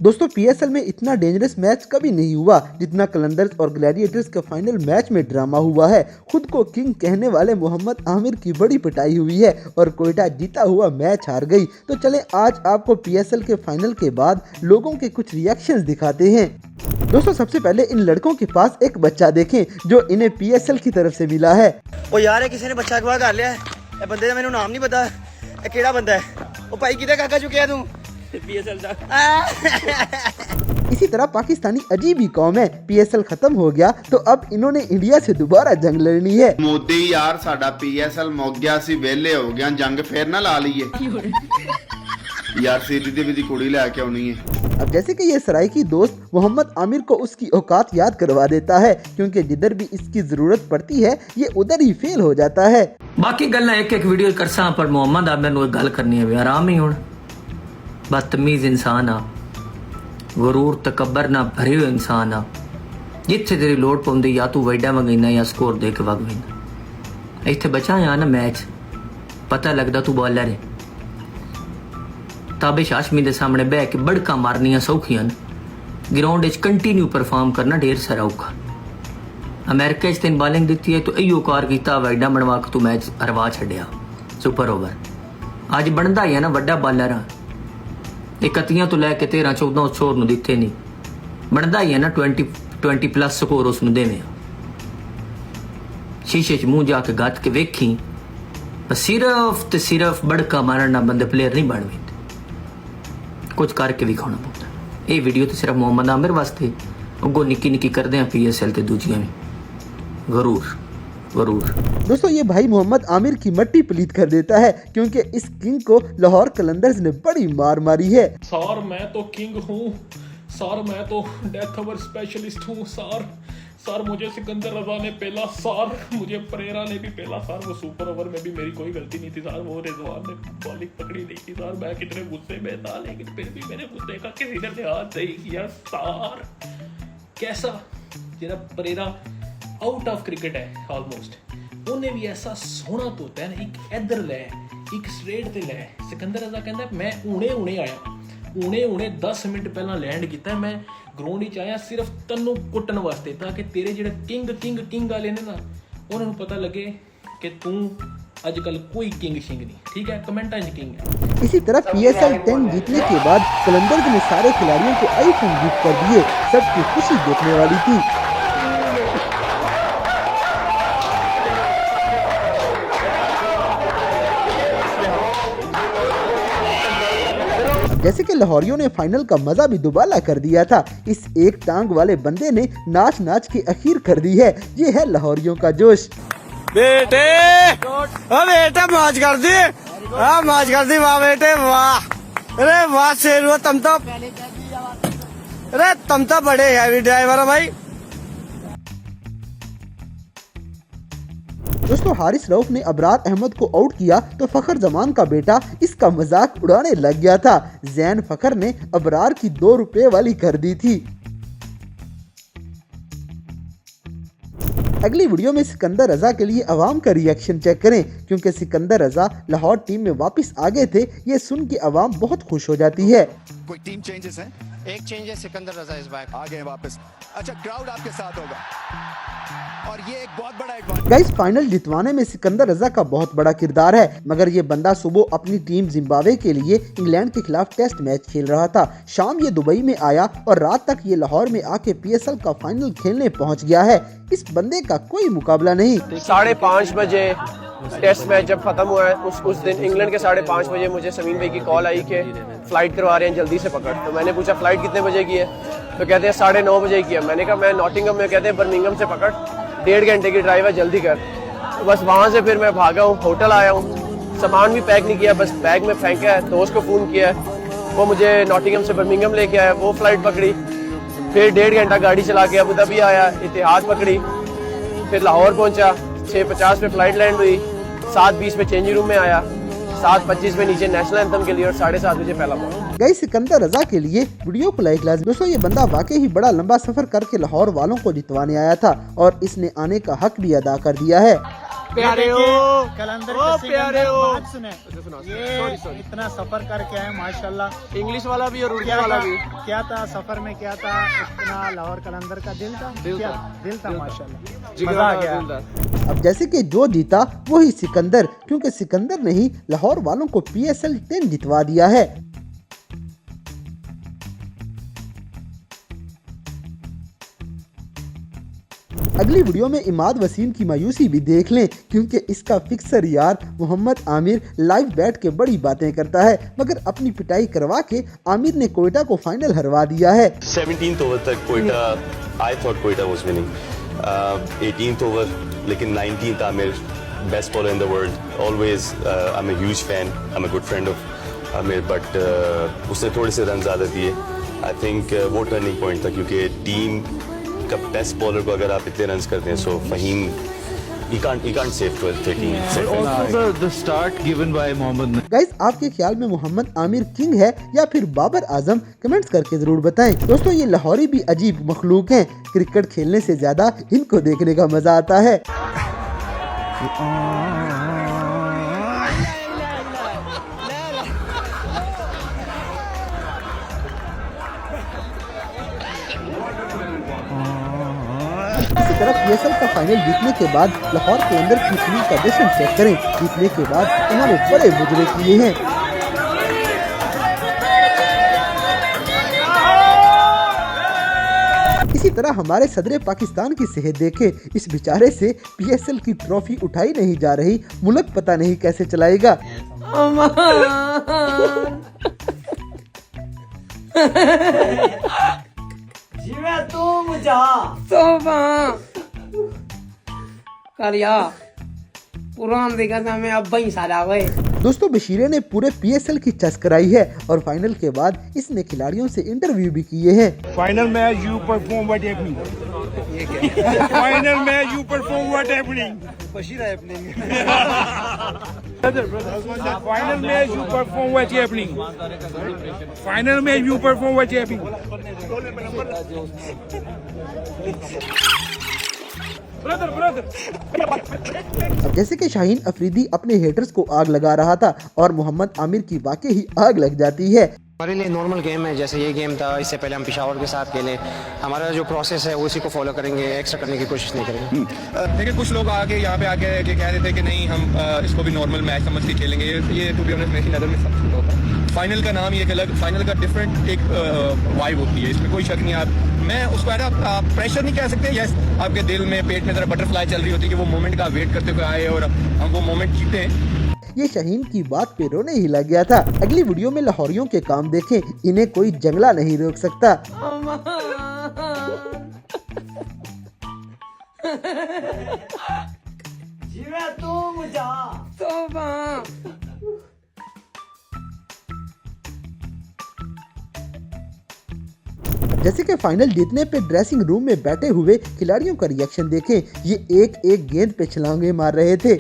दोस्तों पीएसएल में इतना डेंजरस मैच कभी नहीं हुआ जितना कलंदर्स और ग्लैडिएटर्स के फाइनल मैच में ड्रामा हुआ है। खुद को किंग कहने वाले मोहम्मद आमिर की बड़ी पिटाई हुई है और कोयटा जीता हुआ मैच हार गई। तो चले आज आपको पीएसएल के फाइनल के बाद लोगों के कुछ रिएक्शंस दिखाते हैं। दोस्तों सबसे पहले इन लड़कों के पास एक बच्चा देखें जो इन्हें पीएसएल की तरफ से मिला है। ओ यार किसी ने बच्चा अगवा कर लिया है। ये बंदे का मैंने नाम नहीं पता, ये केड़ा बंदा है? ओ भाई किधर काका चुके तू? पीएसएल दा। इसी तरह पाकिस्तानी अजीब ही कौम है। पीएसएल खत्म हो गया तो अब इन्होंने इंडिया से दोबारा जंग लड़नी है। मोदी यार साडा पीएसएल मुक गया सी, वेले हो गया, जंग फिर ना ला लीए यार। सीधी देवी दी कुड़ी लेके आनी है। अब जैसे कि ये सराइकी दोस्त मोहम्मद आमिर को उसकी औकात याद करवा देता है, क्योंकि जिधर भी इसकी जरूरत पड़ती है ये उधर ही फेल हो जाता है। बाकी गल्ला एक एक वीडियो करसा पर मोहम्मद आमिर नूं गल करनी है, आराम ही हुण। बदतमीज इंसान आ, गुरूर तकबर ना भरे हुए इंसान आ। जिथे तेरी लोड़ पौंदी या तू वैडा मंगीना या स्कोर दे के वग वेंदा। इत्थे बचा आ ना मैच, पता लगदा तू बॉलर है। ताबिश हाशमी दे सामने बह के बड़का मारनियां सौखियां, ग्राउंड च कंटिन्यू परफॉर्म करना ढेर सारा औखा। अमेरिका च तेन बॉलिंग दी है तो इो कार किया वाइडा बनवा के तू मैच हरवा छड्या सुपर ओवर। अज बनता ही है ना वड्डा बॉलर आ, 31 तो लैके 13-14 स्कोर नूं दिते नहीं, बनता ही है ना 20 प्लस स्कोर उसनूं देवें। शीशे च मुंह जाके गत के वेखी, सिर्फ ते सिर्फ बड़का मारन ना बंदे प्लेयर नहीं बन वेंदे, कुछ करके भी खाना पौंदा। ये वीडियो तो सिर्फ मोहम्मद आमिर वास्ते, अगों निक्की निक्की करदे हैं पीएसएल ते दूजियां भी गरूर। दोस्तों ये भाई मोहम्मद आमिर की मट्टी पलीत कर देता है, क्योंकि इस किंग को लाहौर कलंदर्स ने बड़ी मार मारी है। सर मैं तो किंग हूँ सर, मैं तो डेथ ओवर स्पेशलिस्ट हूँ सर मुझे सिकंदर रजा ने पहला सर, मुझे परेरा ने भी पहला सर। वो सुपर ओवर में भी मेरी कोई गलती नहीं थी सर, वो रिजवान ने बॉलिंग पकड़ी नहीं थी सर। मैं कितने गुस्से में था लेकिन फिर भी मेरे गुस्से का किसी ने ध्यान नहीं किया सर। कैसा जरा परेरा आउट ऑफ क्रिकेट है ऑलमोस्ट, उन्हें भी ऐसा सोहना तोता है ना, एक इधर लै एक स्ट्रेट ते लै। सिकंदर रजा कहता मैं हुणे आया, 10 मिनट पहला लैंड किया, मैं ग्राउंड विच आया सिर्फ तन्नू कुट्टन वास्ते, ताकि तेरे जिहड़े किंग वाले ने ना उन्होंने पता लगे कि तू अजकल कोई किंग शिंग नहीं, ठीक है? कमेंटा किंग है। इसी तरह पीएसएल 10 जीतने के बाद कलंदर्स ने सारे खिलाड़ियों को आईफोन गिफ्ट कर दिए। सबकी खुशी देखने वाली थी। जैसे कि लाहौरियों ने फाइनल का मजा भी दुबाला कर दिया था। इस एक टांग वाले बंदे ने नाच के अखीर कर दी है। ये है लाहौरियों का जोश। बेटे मौज कर दी, मौज कर दी, वाह बेटे वाह, अरे वाह शेर, तुम तो बड़े हैवी ड्राइवर हो भाई। दोस्तों हारिस रऊफ ने अबरार अहमद को आउट किया तो फखर जमान का बेटा इसका मजाक उड़ाने लग गया था। जैन फखर ने अबरार की 2 रुपए वाली कर दी थी। अगली वीडियो में सिकंदर रजा के लिए अवाम का रिएक्शन चेक करें, क्योंकि सिकंदर रजा लाहौर टीम में वापस आ गए थे। ये सुन के अवाम बहुत खुश हो जाती है। कोई टीम चेंजेस हैं? एक चेंज है, सिकंदर रजा इस बार आ गए वापस। अच्छा क्राउड आपके साथ होगा और ये एक बहुत बड़ा एडवांटेज। गाइस फाइनल जितवाने में सिकंदर रजा का बहुत बड़ा किरदार है, मगर ये बंदा सुबह अपनी टीम जिम्बाब्वे के लिए इंग्लैंड के खिलाफ टेस्ट मैच खेल रहा था। शाम ये दुबई में आया और रात तक ये लाहौर में आके पीएसएल का फाइनल खेलने पहुंच गया है। इस बंदे का कोई मुकाबला नहीं। 5:30 बजे टेस्ट मैच जब खत्म हुआ है उस दिन इंग्लैंड के 5:30 बजे मुझे समीन भाई की कॉल आई कि फ्लाइट करवा रहे हैं जल्दी से पकड़। तो मैंने पूछा फ्लाइट कितने बजे की है? तो कहते हैं 9:30 बजे की है। मैंने कहा मैं नॉटिंघम में, कहते हैं बर्मिंघम से पकड़, 1.5 घंटे की ड्राइव है, जल्दी कर। तो बस वहाँ से फिर मैं भागा हूँ, होटल आया हूँ, सामान भी पैक नहीं किया, बस बैग में फेंका है। दोस्त को फ़ोन किया है, वो मुझे नॉटिंघम से बर्मिंघम लेके आया, वो फ्लाइट पकड़ी, फिर 1.5 घंटा गाड़ी चला के अबू धाबी आया, इतिहाद पकड़ी, फिर लाहौर पहुँचा, 6:50 पे फ्लाइट लैंड हुई, 7:20 पे चेंजिंग रूम में आया, 7:25 में नीचे नेशनल एंथम के लिए और 7:30 बजे पहला पहुंचा। गाइस सिकंदर रजा के लिए वीडियो को लाइक लाजमी। दोस्तों ये बंदा वाकई ही बड़ा लंबा सफर करके लाहौर वालों को जितवाने आया था और इसने आने का हक भी अदा कर दिया है। प्यारे हो कलंदर ओ के प्यारे सिकंदर हो। बात सुने ये इतना सफर करके आए माशाल्लाह। इंग्लिश वाला भी और उर्दू क्या वाला था, भी। क्या था सफर में, क्या था इतना लाहौर कलंदर का दिल था, दिल था माशाल्लाह, मजा आ गया। अब जैसे कि जो जीता वही सिकंदर, क्योंकि सिकंदर ने ही लाहौर वालों को PSL 10 जितवा दिया है। अगली वीडियो में इमाद वसीम की मायूसी भी देख लें, क्योंकि इसका फिक्सर यार मोहम्मद आमिर लाइव बैठ के बड़ी बातें करता है, मगर अपनी पिटाई करवा के आमिर ने कोयटा को फाइनल हरवा दिया है। 17th ओवर तक Quetta, I thought Quetta was winning. 18th over, लेकिन 19th Aamir, best bowler in the world, always I am a huge fan, I am a good friend of Aamir, but उसने थोड़े से रन ज़्यादा दिए। आई थिंक वो टर्निंग पॉइंट था, क्योंकि टीम का बेस्ट बॉलर को अगर आप इतने रन्स करते हैं, सो Faheem he can't save 12-13. Also the start given by Mohammad. Guys, आपके ख्याल में मोहम्मद आमिर किंग है या फिर बाबर आजम? कमेंट्स करके जरूर बताएं। दोस्तों, ये लाहौरी भी अजीब मखलूक हैं, क्रिकेट खेलने से ज्यादा इनको देखने का मजा आता है। इसी तरह PSL का फाइनल जीतने के बाद लाहौर के अंदर की टीम का जश्न चेक करें। जीतने के बाद इन्होंने बड़े मुजरे किए हैं। इसी तरह हमारे सदर पाकिस्तान की सेहत देखें, इस बेचारे से PSL की ट्रॉफी उठाई नहीं जा रही, मुल्क पता नहीं कैसे चलाएगा। दोस्तों, बशीरे ने पूरे PSL की चस कराई है और फाइनल के बाद इसने खिलाड़ियों से इंटरव्यू भी किए हैं। Final match you perform what happening, final match you perform what happening, Bashira happening, final match you perform what happening, final match you perform what happening. अब जैसे कि शाहीन अफरीदी अपने हेटर्स को आग लगा रहा था और मोहम्मद आमिर की वाकई ही आग लग जाती है। हमारे लिए नॉर्मल गेम है, जैसे ये गेम था, इससे पहले हम पेशावर के साथ खेलें, हमारा जो प्रोसेस है उसी को फॉलो करेंगे, एक्स्ट्रा करने की कोशिश नहीं करेंगे। लेकिन कुछ लोग आके यहाँ पे आके कह रहे थे कि नहीं हम इसको भी नॉर्मल मैच समझ के खेलेंगे, ये टू बी ऑनेस्ट मेरी नज़र में सब होता है। फाइनल का नाम ये अलग, फाइनल का डिफरेंट एक वाइब होती है, इसमें कोई शक नहीं। आप मैं उसको आप प्रेशर नहीं कह सकते, यस आपके दिल में पेट में जरा बटरफ्लाई चल रही होती है कि वो मोमेंट का वेट करते हुए आए और हम वो मोमेंट जीते हैं। ये शाहीन की बात पे रोने ही लग गया था। अगली वीडियो में लाहौरियों के काम देखें, इन्हें कोई जंगला नहीं रोक सकता। जैसे कि फाइनल जीतने पे ड्रेसिंग रूम में बैठे हुए खिलाड़ियों का रिएक्शन देखें, ये एक एक गेंद पे छलांगे मार रहे थे।